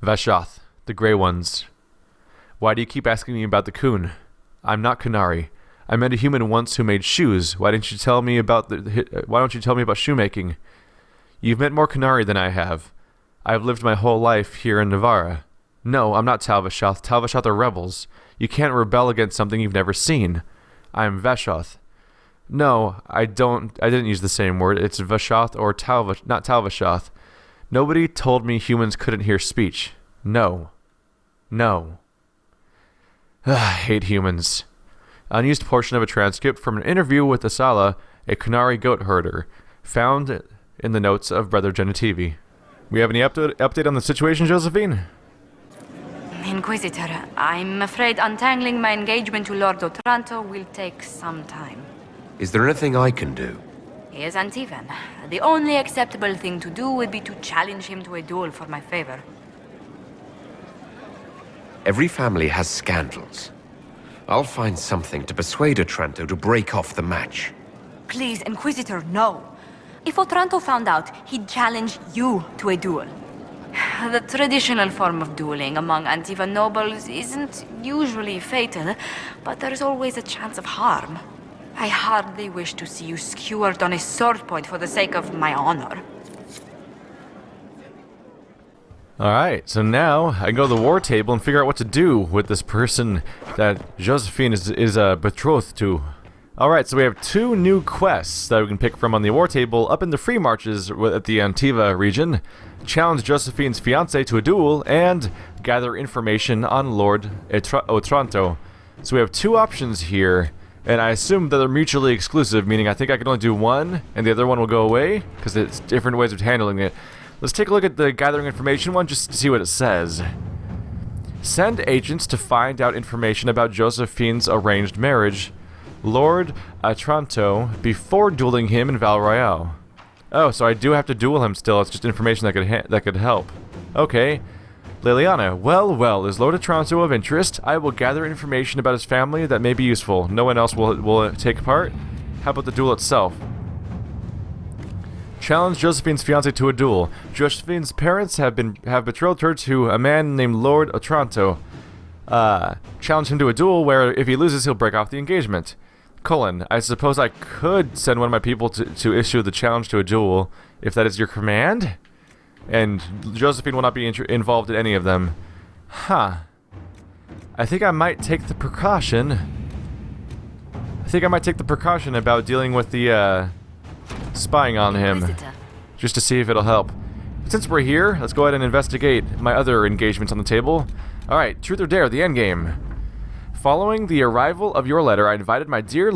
Vashoth, the Grey Ones. Why do you keep asking me about the Qun? I'm not Qunari. I met a human once who made shoes. Why don't you tell me about shoemaking? You've met more Qunari than I have. I've lived my whole life here in Navarra. No, I'm not Tal-Vashoth. Tal-Vashoth are rebels. You can't rebel against something you've never seen. I'm Vashoth. No, I didn't use the same word. It's Vashoth or not Tal-Vashoth. Nobody told me humans couldn't hear speech. No. No. I hate humans. Unused portion of a transcript from an interview with Asala, a Qunari goat herder, found in the notes of Brother Genitivi. We have any update on the situation, Josephine? Inquisitor, I'm afraid untangling my engagement to Lord Otranto will take some time. Is there anything I can do? He is Antivan. The only acceptable thing to do would be to challenge him to a duel for my favor. Every family has scandals. I'll find something to persuade Otranto to break off the match. Please, Inquisitor, no. If Otranto found out, he'd challenge you to a duel. The traditional form of dueling among Antivan nobles isn't usually fatal, but there's always a chance of harm. I hardly wish to see you skewered on a sword point for the sake of my honor. Alright, so now I can go to the war table and figure out what to do with this person that Josephine is betrothed to. Alright, so we have two new quests that we can pick from on the war table up in the free marches at the Antiva region. Challenge Josephine's fiancé to a duel, and gather information on Lord Otranto. So we have two options here, and I assume that they're mutually exclusive, meaning I think I can only do one, and the other one will go away, because it's different ways of handling it. Let's take a look at the gathering information one just to see what it says. Send agents to find out information about Josephine's arranged marriage, Lord Otranto, before dueling him in Val Royale. Oh, so I do have to duel him still. It's just information that could help. Okay. Liliana, well, is Lord Otranto of interest? I will gather information about his family that may be useful. No one else will take part? How about the duel itself? Challenge Josephine's fiancé to a duel. Josephine's parents have betrothed her to a man named Lord Otranto. Challenge him to a duel where if he loses, he'll break off the engagement. I suppose I could send one of my people to issue the challenge to a duel, if that is your command? And Josephine will not be involved in any of them. Huh. I think I might take the precaution. About dealing with the, spying on him. Just to see if it'll help. Since we're here, let's go ahead and investigate my other engagements on the table. Alright, truth or dare, the endgame. Following the arrival of your letter, I invited my dear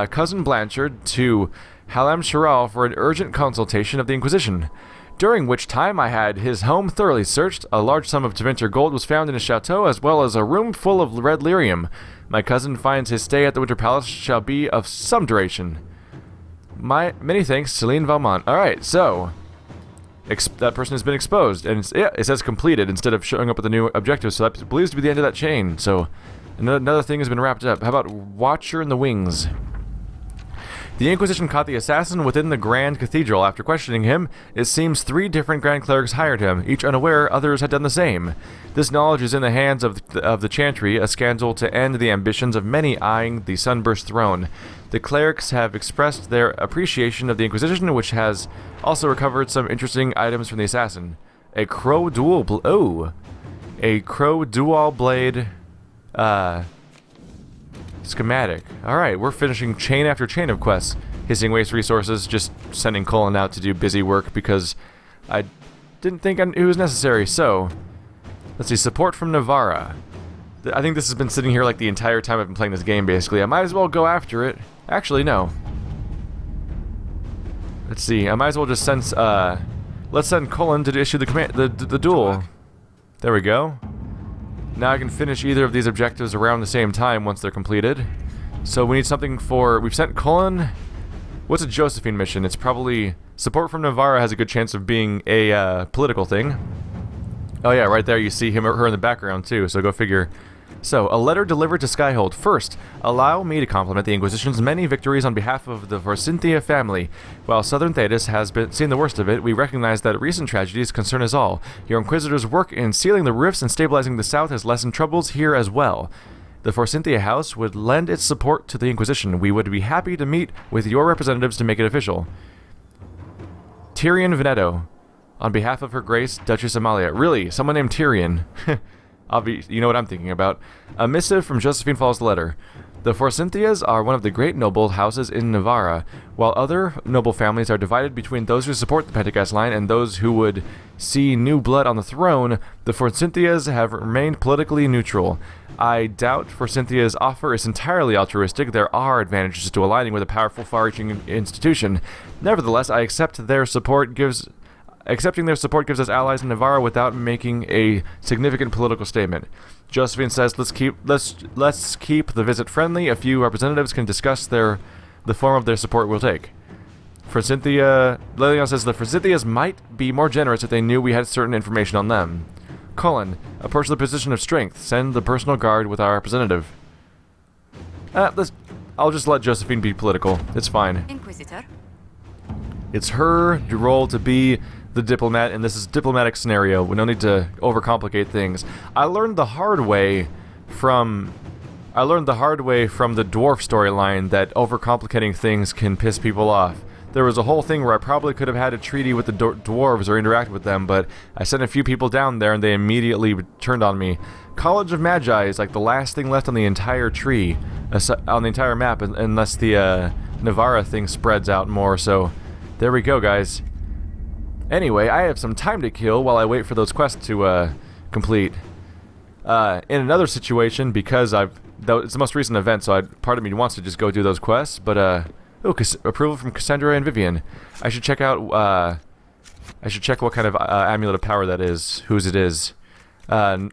cousin Blanchard to Halam Sharal for an urgent consultation of the Inquisition, during which time I had his home thoroughly searched. A large sum of Tevinter gold was found in his chateau, as well as a room full of red lyrium. My cousin finds his stay at the Winter Palace shall be of some duration. Many thanks, Celine Valmont. Alright, so that person has been exposed, and it says completed instead of showing up with a new objective, so that believes to be the end of that chain. So another thing has been wrapped up. How about Watcher in the Wings? The Inquisition caught the assassin within the Grand Cathedral. After questioning him, it seems 3 different Grand Clerics hired him, each unaware others had done the same. This knowledge is in the hands of the Chantry, a scandal to end the ambitions of many eyeing the Sunburst throne. The clerics have expressed their appreciation of the Inquisition, which has also recovered some interesting items from the assassin. A crow dual blade schematic. Alright, we're finishing chain after chain of quests. Hissing waste resources, just sending Colin out to do busy work because I didn't think it was necessary. So, let's see, support from Navarra. I think this has been sitting here like the entire time I've been playing this game, basically. I might as well go after it. Actually, no. Let's see, I might as well just send, let's send Colin to issue the duel. There we go. Now I can finish either of these objectives around the same time once they're completed. So we need something for... We've sent Colin... What's a Josephine mission? It's probably... Support from Navarra has a good chance of being a political thing. Oh yeah, right there you see her in the background too, so go figure. So, a letter delivered to Skyhold. First, allow me to compliment the Inquisition's many victories on behalf of the Forsythia family. While Southern Thedas has seen the worst of it, we recognize that recent tragedies concern us all. Your Inquisitor's work in sealing the rifts and stabilizing the South has lessened troubles here as well. The Forsythia House would lend its support to the Inquisition. We would be happy to meet with your representatives to make it official. Tyrion Veneto. On behalf of Her Grace, Duchess Amalia. Really? Someone named Tyrion. You know what I'm thinking about. A missive from Josephine follows the letter. The Forsythias are one of the great noble houses in Navarra, while other noble families are divided between those who support the Pentagast line and those who would see new blood on the throne. The Forsythias have remained politically neutral. I doubt Forsythia's offer is entirely altruistic. There are advantages to aligning with a powerful, far-reaching institution. Nevertheless, I accept their support gives... Accepting their support gives us allies in Navarra without making a significant political statement. Josephine says, let's keep the visit friendly. A few representatives can discuss the form of their support we'll take. Lelion says the Forsythias might be more generous if they knew we had certain information on them. Cullen, approach the position of strength. Send the personal guard with our representative. I'll just let Josephine be political. It's fine. Inquisitor. It's her role to be the diplomat, and this is a diplomatic scenario. We don't need to overcomplicate things. I learned the hard way from the dwarf storyline that overcomplicating things can piss people off. There was a whole thing where I probably could have had a treaty with the dwarves or interact with them, but I sent a few people down there and they immediately turned on me. College of Magi is like the last thing left on the entire tree, on the entire map, unless the Navarra thing spreads out more, so there we go, guys. Anyway, I have some time to kill while I wait for those quests to complete. In another situation, because it's the most recent event, so part of me wants to just go do those quests, but approval from Cassandra and Vivian. I should check out. I should check what kind of amulet of power that is, whose it is. I'm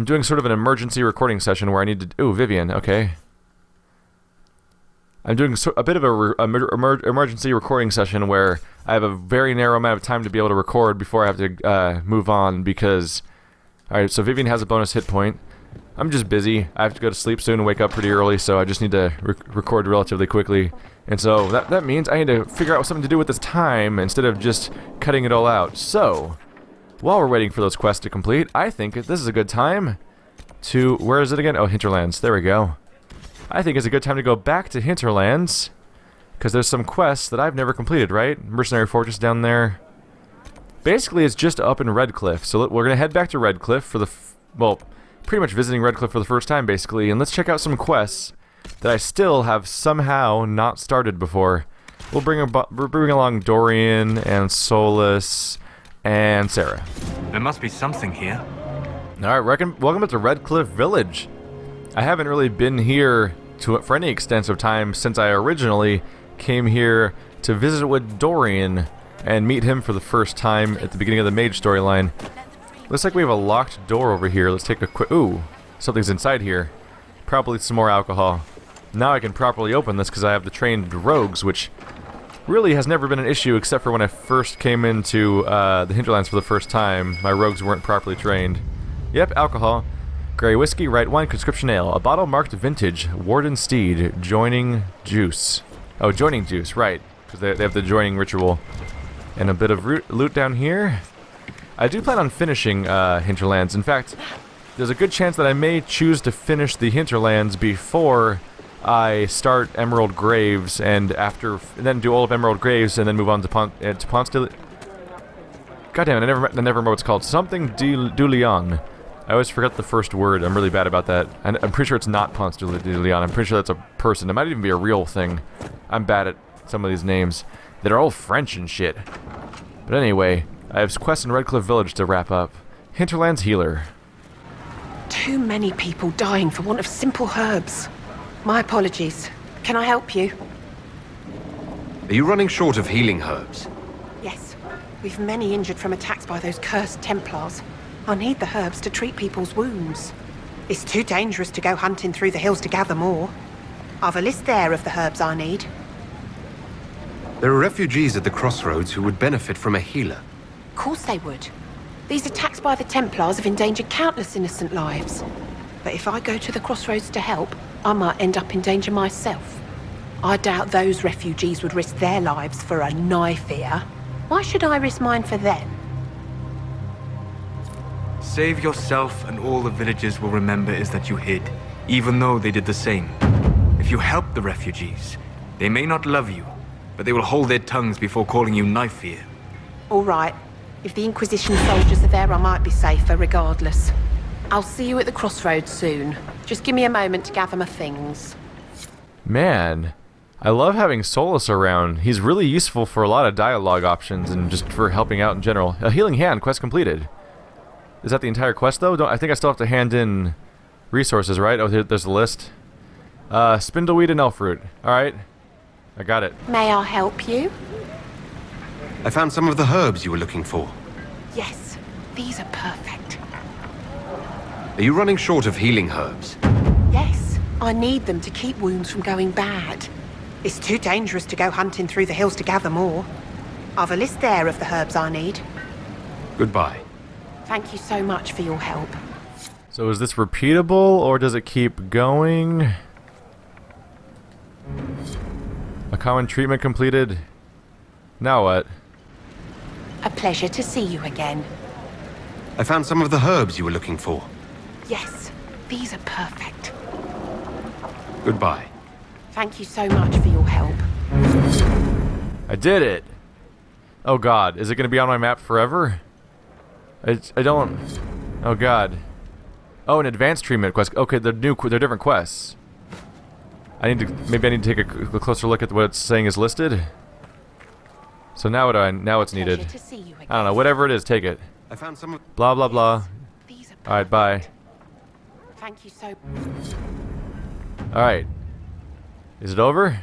doing sort of an emergency recording session where I need to. Ooh, Vivian. Okay. I'm doing a bit of a emergency recording session where I have a very narrow amount of time to be able to record before I have to move on because... Alright, so Vivian has a bonus hit point. I'm just busy. I have to go to sleep soon and wake up pretty early, so I just need to record relatively quickly. And so that means I need to figure out something to do with this time instead of just cutting it all out. So, while we're waiting for those quests to complete, I think this is a good time to... Where is it again? Oh, Hinterlands. There we go. I think it's a good time to go back to Hinterlands, because there's some quests that I've never completed, right? Mercenary Fortress down there. Basically, it's just up in Redcliffe, so we're going to head back to Redcliffe for pretty much visiting Redcliffe for the first time, basically, and let's check out some quests that I still have somehow not started before. We're bringing along Dorian, and Solus, and Sarah. There must be something here. Alright, welcome to Redcliffe Village. I haven't really been here for any extensive time since I originally came here to visit with Dorian and meet him for the first time at the beginning of the mage storyline. Looks like we have a locked door over here. Let's take a quick... Ooh, something's inside here. Probably some more alcohol. Now I can properly open this because I have the trained rogues, which really has never been an issue except for when I first came into the Hinterlands for the first time. My rogues weren't properly trained. Yep, alcohol. Grey whiskey, right wine, conscription ale. A bottle marked vintage. Warden Steed. Joining juice. Oh, joining juice, right. Because they have the joining ritual. And a bit of loot down here. I do plan on finishing Hinterlands. In fact, there's a good chance that I may choose to finish the Hinterlands before I start Emerald Graves, and then do all of Emerald Graves, and then move on to Ponce de... God damn it, I never remember what it's called. Something du Leon. I always forget the first word. I'm really bad about that. And I'm pretty sure it's not Ponce de Leon. I'm pretty sure that's a person. It might even be a real thing. I'm bad at some of these names. They're all French and shit. But anyway, I have quests in Redcliffe Village to wrap up. Hinterlands Healer. Too many people dying for want of simple herbs. My apologies. Can I help you? Are you running short of healing herbs? Yes. We've many injured from attacks by those cursed Templars. I need the herbs to treat people's wounds. It's too dangerous to go hunting through the hills to gather more. I've a list there of the herbs I need. There are refugees at the crossroads who would benefit from a healer. Of course they would. These attacks by the Templars have endangered countless innocent lives. But if I go to the crossroads to help, I might end up in danger myself. I doubt those refugees would risk their lives for a knife here. Why should I risk mine for them? Save yourself and all the villagers will remember is that you hid, even though they did the same. If you help the refugees, they may not love you, but they will hold their tongues before calling you knife here. All right. If the Inquisition soldiers are there, I might be safer regardless. I'll see you at the crossroads soon. Just give me a moment to gather my things. Man, I love having Solus around. He's really useful for a lot of dialogue options and just for helping out in general. A healing hand, quest completed. Is that the entire quest though? I think I still have to hand in resources, right? Oh, there's the list. Spindleweed and elfroot. Alright. I got it. May I help you? I found some of the herbs you were looking for. Yes, these are perfect. Are you running short of healing herbs? Yes, I need them to keep wounds from going bad. It's too dangerous to go hunting through the hills to gather more. I've a list there of the herbs I need. Goodbye. Thank you so much for your help. So is this repeatable or does it keep going? A common treatment completed. Now what? A pleasure to see you again. I found some of the herbs you were looking for. Yes, these are perfect. Goodbye. Thank you so much for your help. I did it! Oh god, is it gonna be on my map forever? I don't... Oh god. Oh, an advanced treatment quest. Okay, they're different quests. Maybe I need to take a closer look at what it's saying is listed. So now now it's needed. Pleasure to see you again. I don't know, whatever it is, take it. I found some of... Blah blah blah. These are Alright, bye. Thank you so. Alright. Is it over?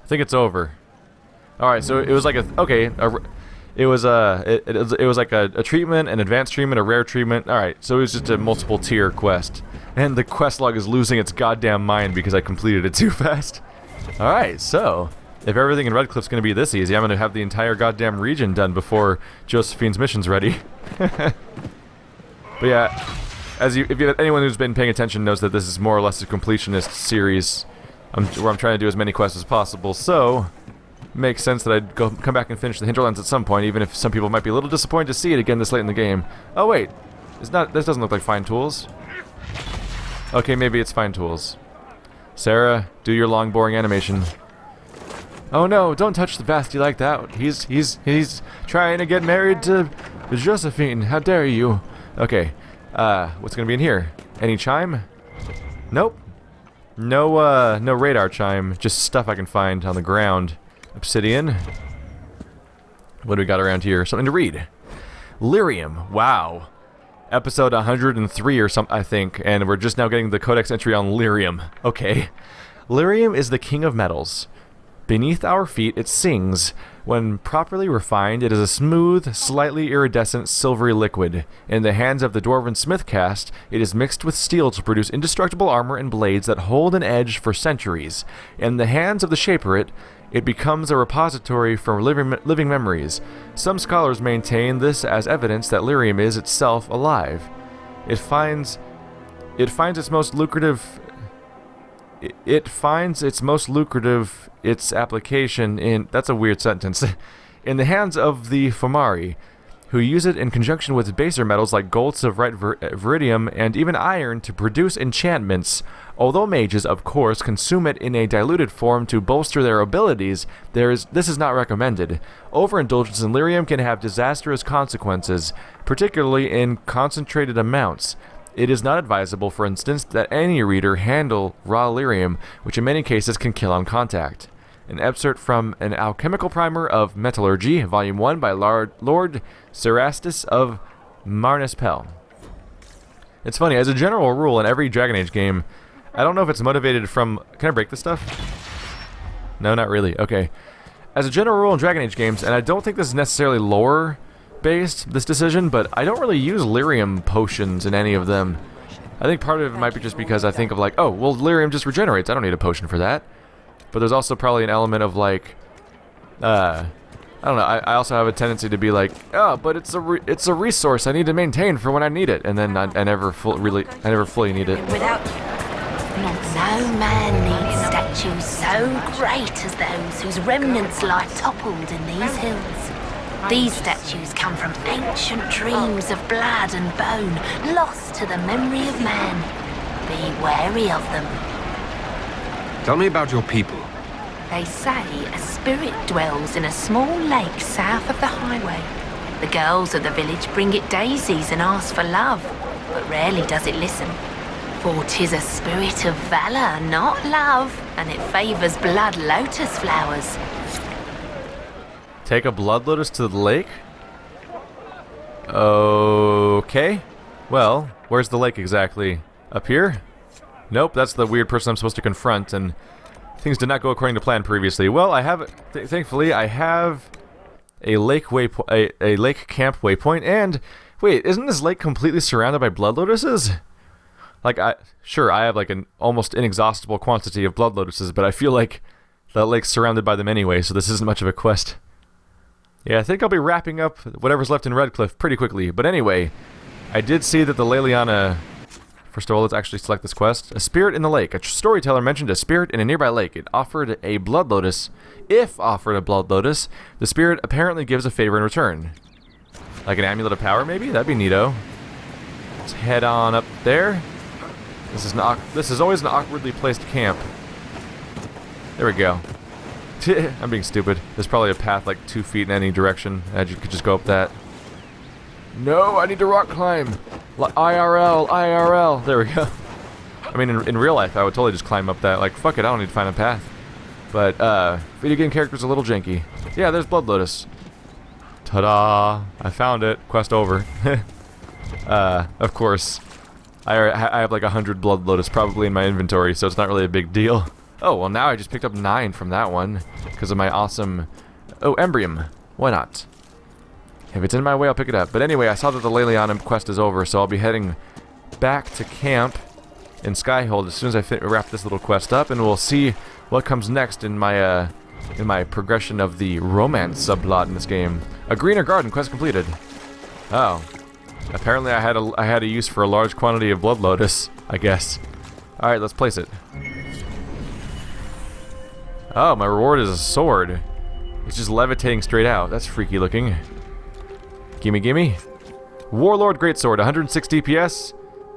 I think it's over. Alright, so it was like it was like a treatment, an advanced treatment, a rare treatment. Alright, so it was just a multiple tier quest. And the quest log is losing its goddamn mind because I completed it too fast. Alright, so if everything in Redcliffe's gonna be this easy, I'm gonna have the entire goddamn region done before Josephine's mission's ready. But yeah, anyone who's been paying attention knows that this is more or less a completionist series where I'm trying to do as many quests as possible, so makes sense that I'd come back and finish the Hinterlands at some point, even if some people might be a little disappointed to see it again this late in the game. Oh wait, this doesn't look like Fine Tools. Okay, maybe it's Fine Tools. Sarah, do your long boring animation. Oh no, don't touch the Basti like that. He's trying to get married to Josephine. How dare you? Okay. What's gonna be in here? Any chime? Nope. No radar chime, just stuff I can find on the ground. Obsidian. What do we got around here? Something to read. Lyrium. Wow. Episode 103 or something, I think, and we're just now getting the codex entry on Lyrium. Okay. Lyrium is the king of metals. Beneath our feet, it sings. When properly refined, it is a smooth, slightly iridescent, silvery liquid. In the hands of the dwarven smith caste, it is mixed with steel to produce indestructible armor and blades that hold an edge for centuries. In the hands of the shaper it becomes a repository for living memories. Some scholars maintain this as evidence that lyrium is itself alive. It finds its most lucrative its application in... That's a weird sentence. In the hands of the Qunari, who use it in conjunction with baser metals like gold, silverite, viridium, and even iron to produce enchantments. Although mages, of course, consume it in a diluted form to bolster their abilities, this is not recommended. Overindulgence in lyrium can have disastrous consequences, particularly in concentrated amounts. It is not advisable, for instance, that any reader handle raw lyrium, which in many cases can kill on contact. An excerpt from an alchemical primer of metallurgy, Volume 1, by Lord Cerastus of Marnispel. It's funny, as a general rule in every Dragon Age game, I don't know if it's motivated from... Can I break this stuff? No, not really. Okay. As a general rule in Dragon Age games, and I don't think this is necessarily lore-based, this decision, but I don't really use lyrium potions in any of them. I think part of it might be just because I think of like, oh, well, lyrium just regenerates. I don't need a potion for that. But there's also probably an element of like, I don't know. I also have a tendency to be like, oh, but it's a resource I need to maintain for when I need it, and then I never fully need it. Without you, No man needs statues so great as those whose remnants lie toppled in these hills. These statues come from ancient dreams of blood and bone, lost to the memory of man. Be wary of them. Tell me about your people. They say a spirit dwells in a small lake south of the highway. The girls of the village bring it daisies and ask for love, but rarely does it listen. For 'tis a spirit of valor, not love, and it favors blood lotus flowers. Take a blood lotus to the lake? Okay. Well, where's the lake exactly? Up here? Nope, that's the weird person I'm supposed to confront, and things did not go according to plan previously. Well, I have, thankfully, I have a lake a lake camp waypoint, and wait, isn't this lake completely surrounded by blood lotuses? Like, I have like an almost inexhaustible quantity of blood lotuses, but I feel like that lake's surrounded by them anyway, so this isn't much of a quest. Yeah, I think I'll be wrapping up whatever's left in Redcliffe pretty quickly. But anyway, I did see that the Leliana... First of all, let's actually select this quest. A spirit in the lake. A storyteller mentioned a spirit in a nearby lake. It offered a blood lotus. If offered a blood lotus, the spirit apparently gives a favor in return. Like an amulet of power, maybe? That'd be neato. Let's head on up there. This is always an awkwardly placed camp. There we go. I'm being stupid. There's probably a path like 2 feet in any direction. And you could just go up that. No, I need to rock climb. IRL, IRL. There we go. I mean, in real life, I would totally just climb up that. Like, fuck it, I don't need to find a path. But, video game character's a little janky. Yeah, there's Blood Lotus. Ta-da! I found it. Quest over. Of course. I have like 100 Blood Lotus probably in my inventory, so it's not really a big deal. Oh, well now I just picked up 9 from that one. Because of my awesome... Oh, Embrium. Why not? If it's in my way, I'll pick it up. But anyway, I saw that the Leliana quest is over, so I'll be heading back to camp in Skyhold as soon as I wrap this little quest up, and we'll see what comes next in my progression of the romance subplot in this game. A greener garden quest completed. Oh. Apparently I had a use for a large quantity of Blood Lotus, I guess. Alright, let's place it. Oh, my reward is a sword. It's just levitating straight out. That's freaky looking. Gimme, gimme. Warlord Greatsword, 106 DPS.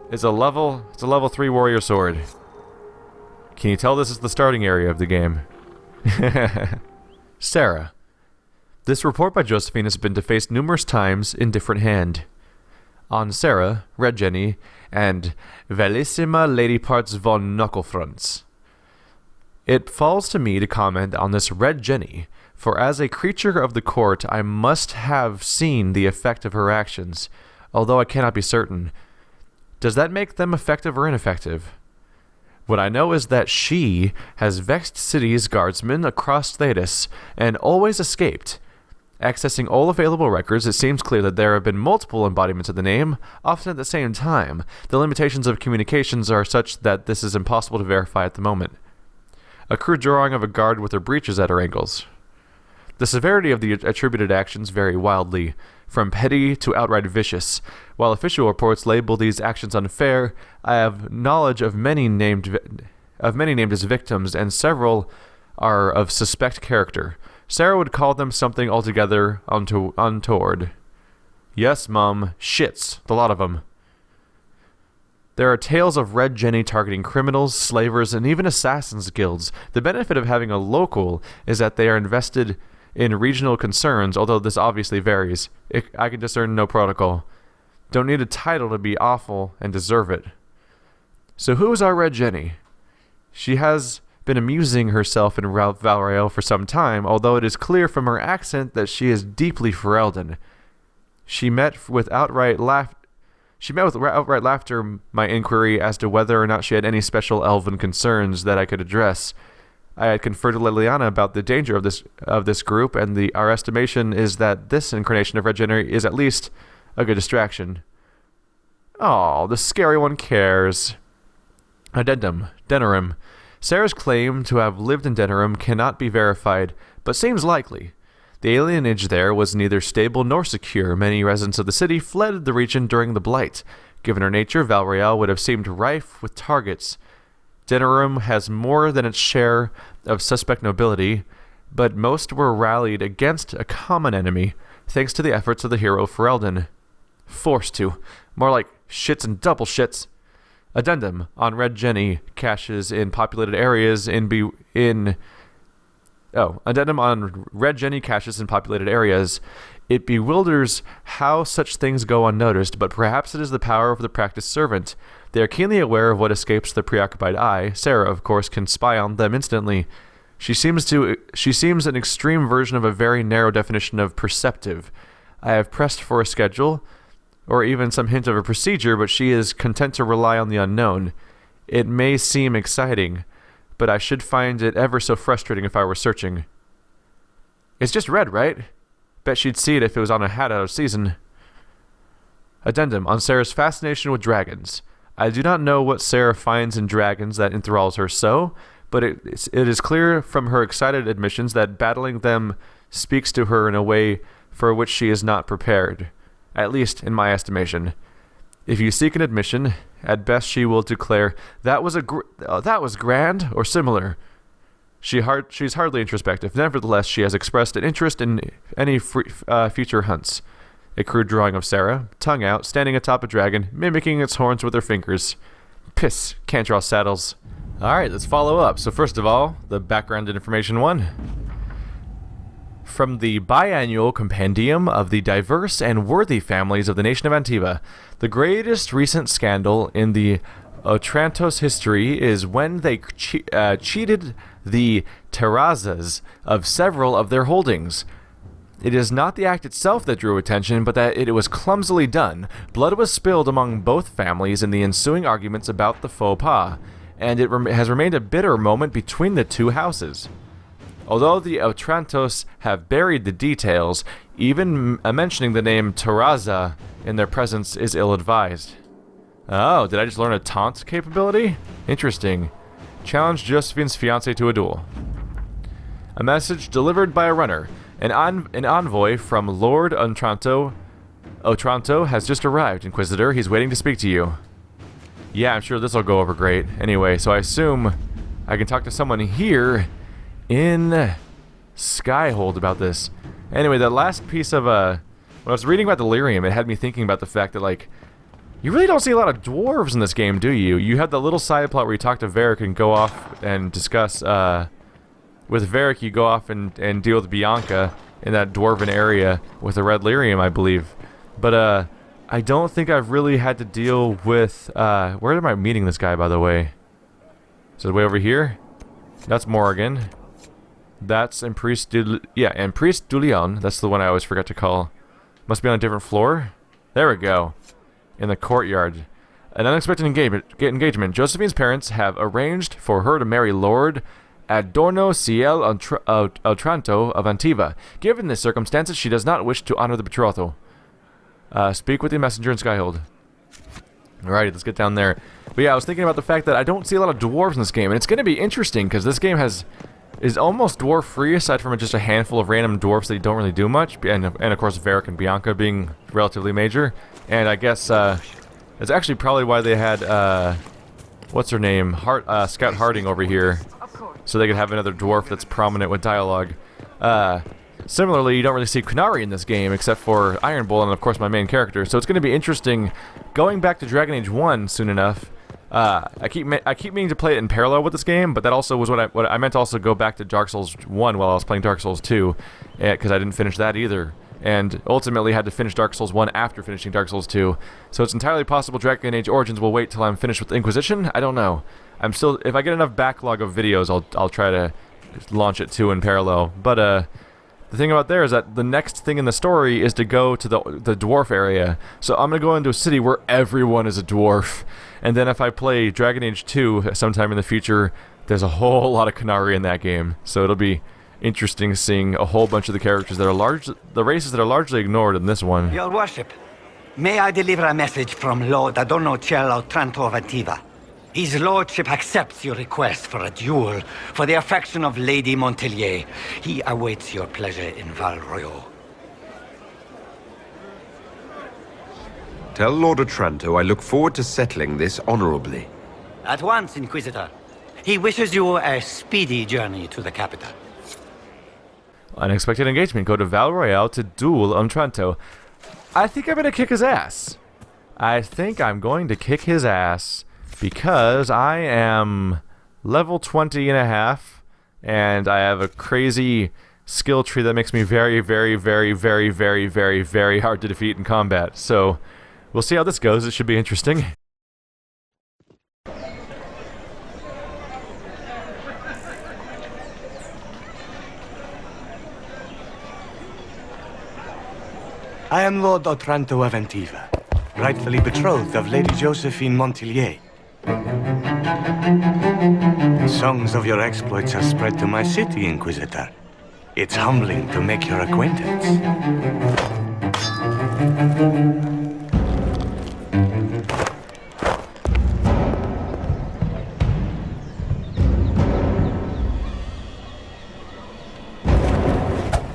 It's a level 3 warrior sword. Can you tell this is the starting area of the game? Sarah. This report by Josephine has been defaced numerous times in different hand. On Sarah, Red Jenny, and Velissima Lady Parts von Knucklefronts. It falls to me to comment on this Red Jenny, for as a creature of the court, I must have seen the effect of her actions, although I cannot be certain. Does that make them effective or ineffective? What I know is that she has vexed cities guardsmen across Thetis, and always escaped. Accessing all available records, it seems clear that there have been multiple embodiments of the name, often at the same time. The limitations of communications are such that this is impossible to verify at the moment. A crude drawing of a guard with her breeches at her ankles. The severity of the attributed actions vary wildly, from petty to outright vicious. While official reports label these actions unfair, I have knowledge of many named as victims, and several are of suspect character. Sarah would call them something altogether untoward. Yes, Mum, shits, the lot of them. There are tales of Red Jenny targeting criminals, slavers, and even assassins' guilds. The benefit of having a local is that they are invested in regional concerns, although this obviously varies. I can discern no protocol. Don't need a title to be awful and deserve it. So who is our Red Jenny? She has been amusing herself in Valrael for some time, although it is clear from her accent that she is deeply Ferelden. She met with outright laughter my inquiry as to whether or not she had any special elven concerns that I could address. I had conferred with Leliana about the danger of this group, and our estimation is that this incarnation of Red Jenny is at least a good distraction. Oh, the scary one cares. Addendum. Denerim. Sarah's claim to have lived in Denerim cannot be verified, but seems likely. The alienage there was neither stable nor secure. Many residents of the city fled the region during the Blight. Given her nature, Val Royale would have seemed rife with targets. Denerim has more than its share of suspect nobility, but most were rallied against a common enemy, thanks to the efforts of the hero Ferelden. Forced to. More like shits and double shits. Addendum on Red Jenny caches in populated areas Addendum on Red Jenny caches in populated areas. It bewilders how such things go unnoticed, but perhaps it is the power of the practiced servant. They are keenly aware of what escapes the preoccupied eye. Sarah, of course, can spy on them instantly. She seems an extreme version of a very narrow definition of perceptive. I have pressed for a schedule, or even some hint of a procedure, but she is content to rely on the unknown. It may seem exciting, but I should find it ever so frustrating if I were searching. It's just red, right? Bet she'd see it if it was on a hat out of season. Addendum on Sarah's fascination with dragons. I do not know what Sarah finds in dragons that enthralls her so, but it is clear from her excited admissions that battling them speaks to her in a way for which she is not prepared. At least in my estimation. If you seek an admission, at best she will declare, that was grand, or similar. She's hardly introspective. Nevertheless, she has expressed an interest in any future hunts. A crude drawing of Sarah, tongue out, standing atop a dragon, mimicking its horns with her fingers. Piss, can't draw saddles. Alright, let's follow up. So first of all, the background information one. From the biannual compendium of the diverse and worthy families of the nation of Antiva, the greatest recent scandal in the Otrantos history is when they cheated the terrazas of several of their holdings. It is not the act itself that drew attention, but that it was clumsily done. Blood was spilled among both families in the ensuing arguments about the faux pas, and it has remained a bitter moment between the two houses. Although the Otrantos have buried the details, even mentioning the name Terraza in their presence is ill-advised. Oh, did I just learn a taunt capability? Interesting. Challenge Josephine's fiancé to a duel. A message delivered by a runner. An envoy from Lord Otranto has just arrived, Inquisitor. He's waiting to speak to you. Yeah, I'm sure this will go over great. Anyway, so I assume I can talk to someone here in Skyhold about this. Anyway, that last piece of, when I was reading about Delirium, it had me thinking about the fact that, like, you really don't see a lot of dwarves in this game, do you? You have the little side plot where you talk to Varric and go off and discuss, with Varric you go off and deal with Bianca in that dwarven area with the red lyrium, I believe. But, I don't think I've really had to deal with, where am I meeting this guy, by the way? Is it way over here? That's Morrigan. That's Empress Empress du Lion. That's the one I always forget to call. Must be on a different floor. There we go. In the courtyard. An unexpected engagement. Josephine's parents have arranged for her to marry Lord Adorno Ciel Otranto of Antiva. Given the circumstances, she does not wish to honor the betrothal. Speak with the messenger in Skyhold. Alrighty, let's get down there. But yeah, I was thinking about the fact that I don't see a lot of dwarves in this game, and it's going to be interesting because this game is almost dwarf-free, aside from just a handful of random dwarfs that don't really do much, and of course Varric and Bianca being relatively major. And I guess it's actually probably why they had what's her name, Scout Harding over here, so they could have another dwarf that's prominent with dialogue. Similarly, you don't really see Qunari in this game, except for Iron Bull and of course my main character. So it's going to be interesting going back to Dragon Age 1 soon enough. I keep meaning to play it in parallel with this game, but that also was what I meant to also go back to Dark Souls 1 while I was playing Dark Souls 2, because I didn't finish that either, and ultimately had to finish Dark Souls 1 after finishing Dark Souls 2. So it's entirely possible Dragon Age Origins will wait till I'm finished with Inquisition. I don't know. I'm still, if I get enough backlog of videos, I'll try to launch it too in parallel. But the thing about there is that the next thing in the story is to go to the dwarf area. So I'm going to go into a city where everyone is a dwarf. And then if I play Dragon Age 2 sometime in the future, there's a whole lot of Qunari in that game. So it'll be interesting seeing a whole bunch of the characters that are the races that are largely ignored in this one. Your worship, may I deliver a message from Lord Adorno Ciel Otranto of Antiva? His lordship accepts your request for a duel for the affection of Lady Montelier. He awaits your pleasure in Val Royeaux. Tell Lord Otranto I look forward to settling this honorably. At once, Inquisitor. He wishes you a speedy journey to the capital. Unexpected engagement. Go to Val Royale to duel Otranto. I think I'm going to kick his ass. I think I'm going to kick his ass because I am level 20 and a half, and I have a crazy skill tree that makes me very, very, very, very, very, very, very hard to defeat in combat. So we'll see how this goes. It should be interesting. I am Lord Otranto of Antiva, rightfully betrothed of Lady Josephine Montelier. Songs of your exploits have spread to my city, Inquisitor. It's humbling to make your acquaintance.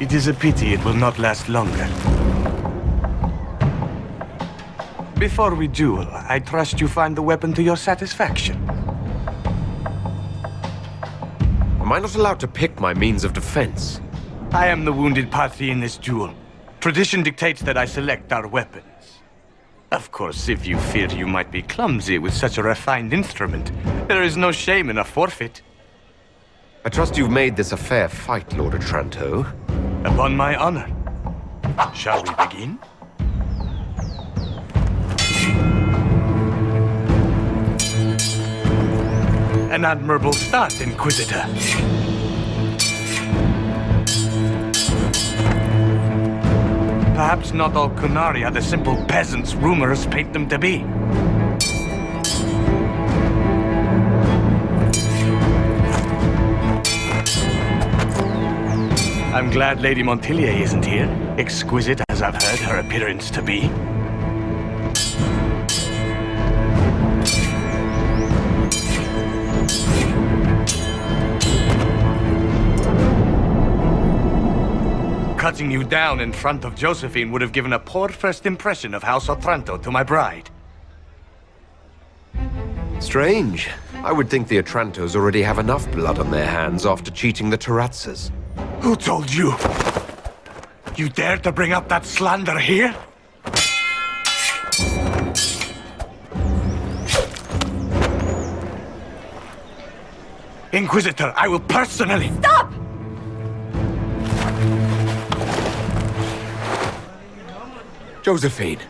It is a pity it will not last longer. Before we duel, I trust you find the weapon to your satisfaction. Am I not allowed to pick my means of defense? I am the wounded party in this duel. Tradition dictates that I select our weapons. Of course, if you fear you might be clumsy with such a refined instrument, there is no shame in a forfeit. I trust you've made this a fair fight, Lord Otranto. Upon my honor. Shall we begin? An admirable start, Inquisitor. Perhaps not all Qunari are the simple peasants rumors paint them to be. I'm glad Lady Montelier isn't here, exquisite as I've heard her appearance to be. Cutting you down in front of Josephine would have given a poor first impression of House Otranto to my bride. Strange. I would think the Otrantos already have enough blood on their hands after cheating the Tarazzas. Who told you? You dare to bring up that slander here? Inquisitor, I will personally... Stop! Josephine.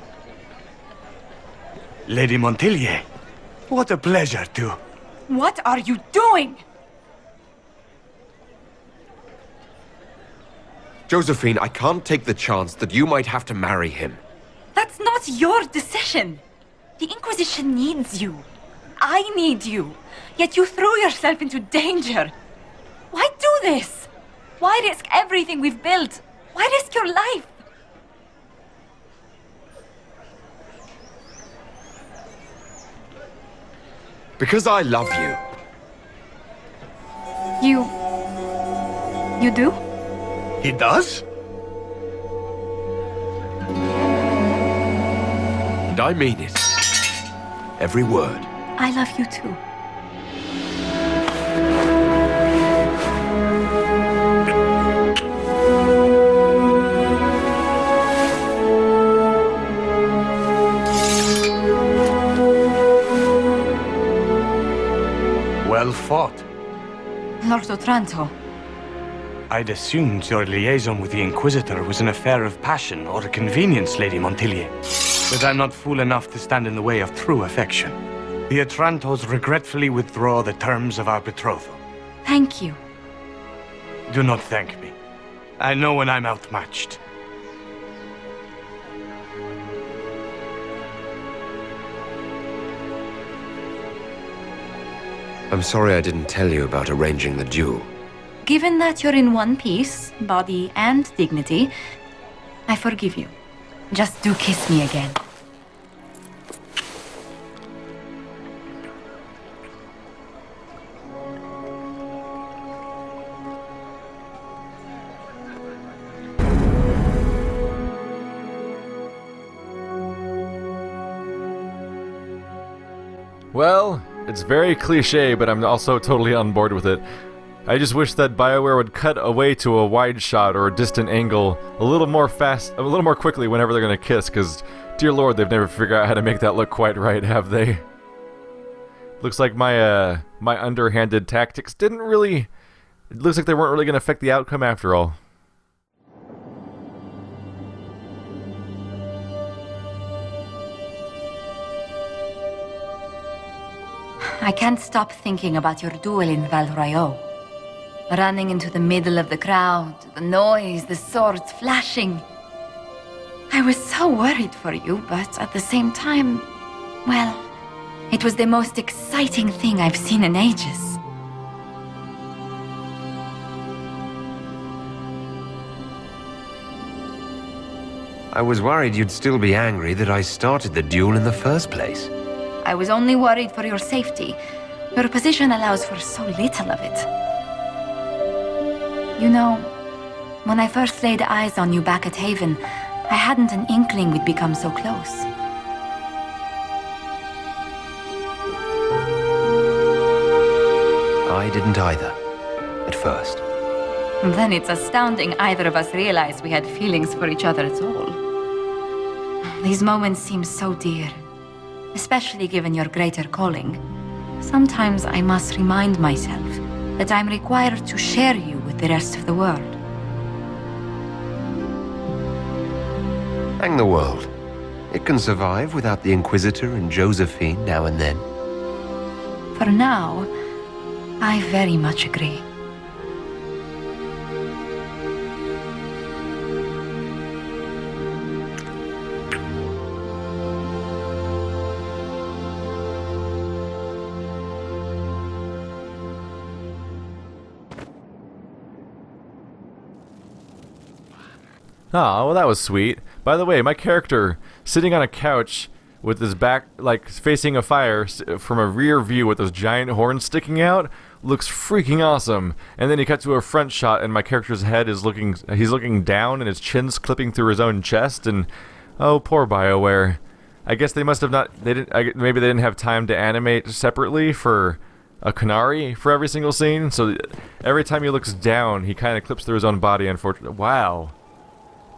Lady Montelier, what a pleasure to... What are you doing? Josephine, I can't take the chance that you might have to marry him. That's not your decision. The Inquisition needs you. I need you. Yet you threw yourself into danger. Why do this? Why risk everything we've built? Why risk your life? Because I love you. You do? He does? And I mean it. Every word. I love you too. Well fought. Lord Otranto. I'd assumed your liaison with the Inquisitor was an affair of passion or convenience, Lady Montelier. But I'm not fool enough to stand in the way of true affection. The Otrantos regretfully withdraw the terms of our betrothal. Thank you. Do not thank me. I know when I'm outmatched. I'm sorry I didn't tell you about arranging the duel. Given that you're in one piece, body and dignity, I forgive you. Just do kiss me again. Well, it's very cliche, but I'm also totally on board with it. I just wish that BioWare would cut away to a wide shot or a distant angle a little more quickly whenever they're gonna kiss, because, dear lord, they've never figured out how to make that look quite right, have they? Looks like my underhanded tactics didn't really... It looks like they weren't really gonna affect the outcome after all. I can't stop thinking about your duel in Val Royeaux. Running into the middle of the crowd, the noise, the swords flashing. I was so worried for you, but at the same time, well, it was the most exciting thing I've seen in ages. I was worried you'd still be angry that I started the duel in the first place. I was only worried for your safety. Your position allows for so little of it. You know, when I first laid eyes on you back at Haven, I hadn't an inkling we'd become so close. I didn't either, at first. Then it's astounding either of us realized we had feelings for each other at all. These moments seem so dear, especially given your greater calling. Sometimes I must remind myself that I'm required to share you with the rest of the world. Hang the world. It can survive without the Inquisitor and Josephine now and then. For now, I very much agree. Ah, well that was sweet. By the way, my character, sitting on a couch with his back, like, facing a fire from a rear view with those giant horns sticking out, looks freaking awesome. And then you cut to a front shot and my character's head is he's looking down and his chin's clipping through his own chest, and oh, poor BioWare. I guess they must have maybe they didn't have time to animate separately for a Qunari for every single scene, so every time he looks down, he kind of clips through his own body, unfortunately. Wow.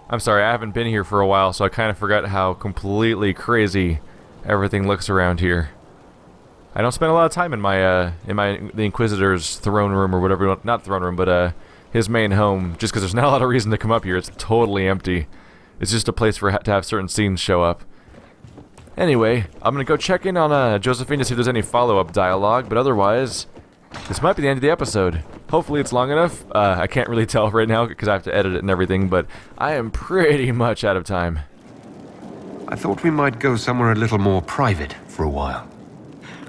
I'm sorry, I haven't been here for a while, so I kind of forgot how completely crazy everything looks around here. I don't spend a lot of time in the Inquisitor's throne room or whatever, not throne room, but his main home, just because there's not a lot of reason to come up here. It's totally empty. It's just a place to have certain scenes show up. Anyway, I'm gonna go check in on Josephine to see if there's any follow-up dialogue, but otherwise, this might be the end of the episode. Hopefully it's long enough. I can't really tell right now because I have to edit it and everything, but I am pretty much out of time. I thought we might go somewhere a little more private for a while.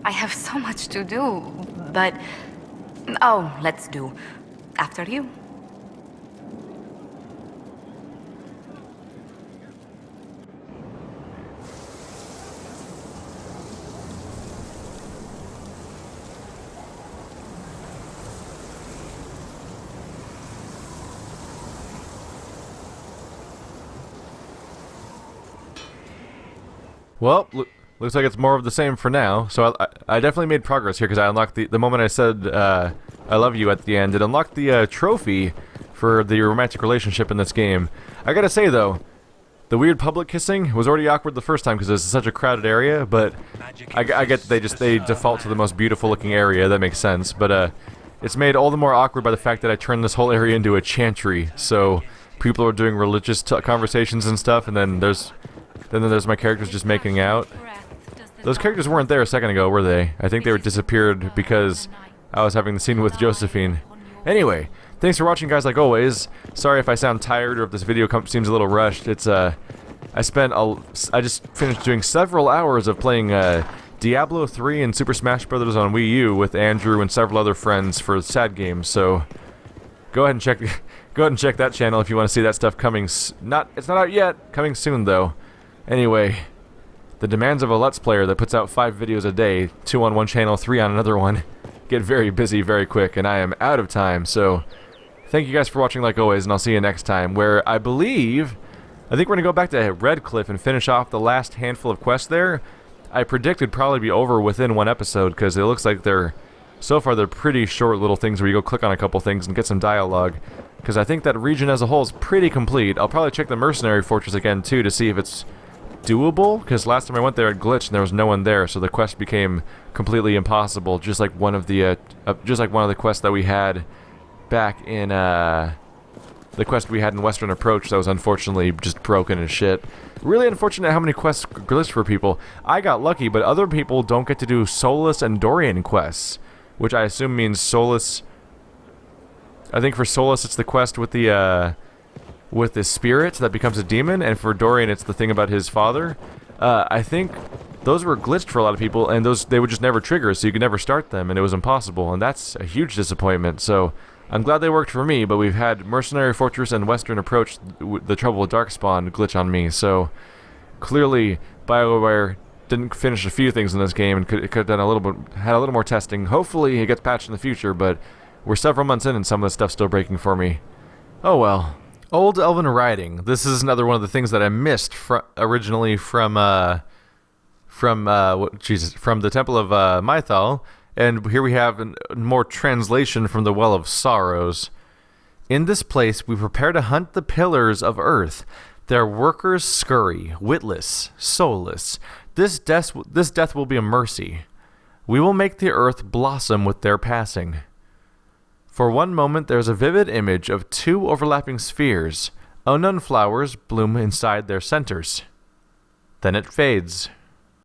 I have so much to do, but... Oh, let's do. After you. Well, looks like it's more of the same for now. So I definitely made progress here because I unlocked the moment I said I love you at the end. It unlocked the trophy for the romantic relationship in this game. I gotta say though, the weird public kissing was already awkward the first time because it's such a crowded area. But I get that they default to the most beautiful looking area. That makes sense. But it's made all the more awkward by the fact that I turned this whole area into a chantry. So people are doing religious conversations and stuff, and then there's my characters just making out. Those characters weren't there a second ago, were they? I think they were disappeared because I was having the scene with Josephine. Anyway, thanks for watching, guys, like always. Sorry if I sound tired or if this video seems a little rushed. It's, I just finished doing several hours of playing, Diablo 3 and Super Smash Bros. On Wii U with Andrew and several other friends for sad games, so go ahead and check that channel if you want to see that stuff coming. It's not out yet, coming soon though. Anyway, the demands of a Let's Player that puts out 5 videos a day, 2 on one channel, 3 on another one, get very busy very quick, and I am out of time, so thank you guys for watching like always, and I'll see you next time, where I think we're going to go back to Redcliffe and finish off the last handful of quests there. I predicted probably be over within one episode, because it looks like so far they're pretty short little things where you go click on a couple things and get some dialogue. Because I think that region as a whole is pretty complete. I'll probably check the Mercenary Fortress again too to see if it's doable, because last time I went there it glitched and there was no one there, so the quest became completely impossible, just like one of the quests that we had back in the quest we had in Western Approach that was unfortunately just broken and shit. Really unfortunate how many quests glitched for people. I got lucky, but other people don't get to do Solus and Dorian quests, which I assume means Solus. I think for Solus it's the quest with the spirit that becomes a demon, and for Dorian it's the thing about his father. I think those were glitched for a lot of people, and they would just never trigger, so you could never start them, and it was impossible, and that's a huge disappointment. So I'm glad they worked for me, but we've had Mercenary Fortress and Western Approach, the Trouble with Darkspawn, glitch on me, so clearly BioWare didn't finish a few things in this game and could have done had a little more testing. Hopefully it gets patched in the future, but we're several months in and some of the stuff's still breaking for me. Oh well. Old Elven Writing. This is another one of the things that I missed originally from the Temple of Mythal. And here we have more translation from the Well of Sorrows. In this place, we prepare to hunt the pillars of earth. Their workers scurry, witless, soulless. This death will be a mercy. We will make the earth blossom with their passing. For one moment, there is a vivid image of two overlapping spheres. Unknown flowers bloom inside their centers. Then it fades.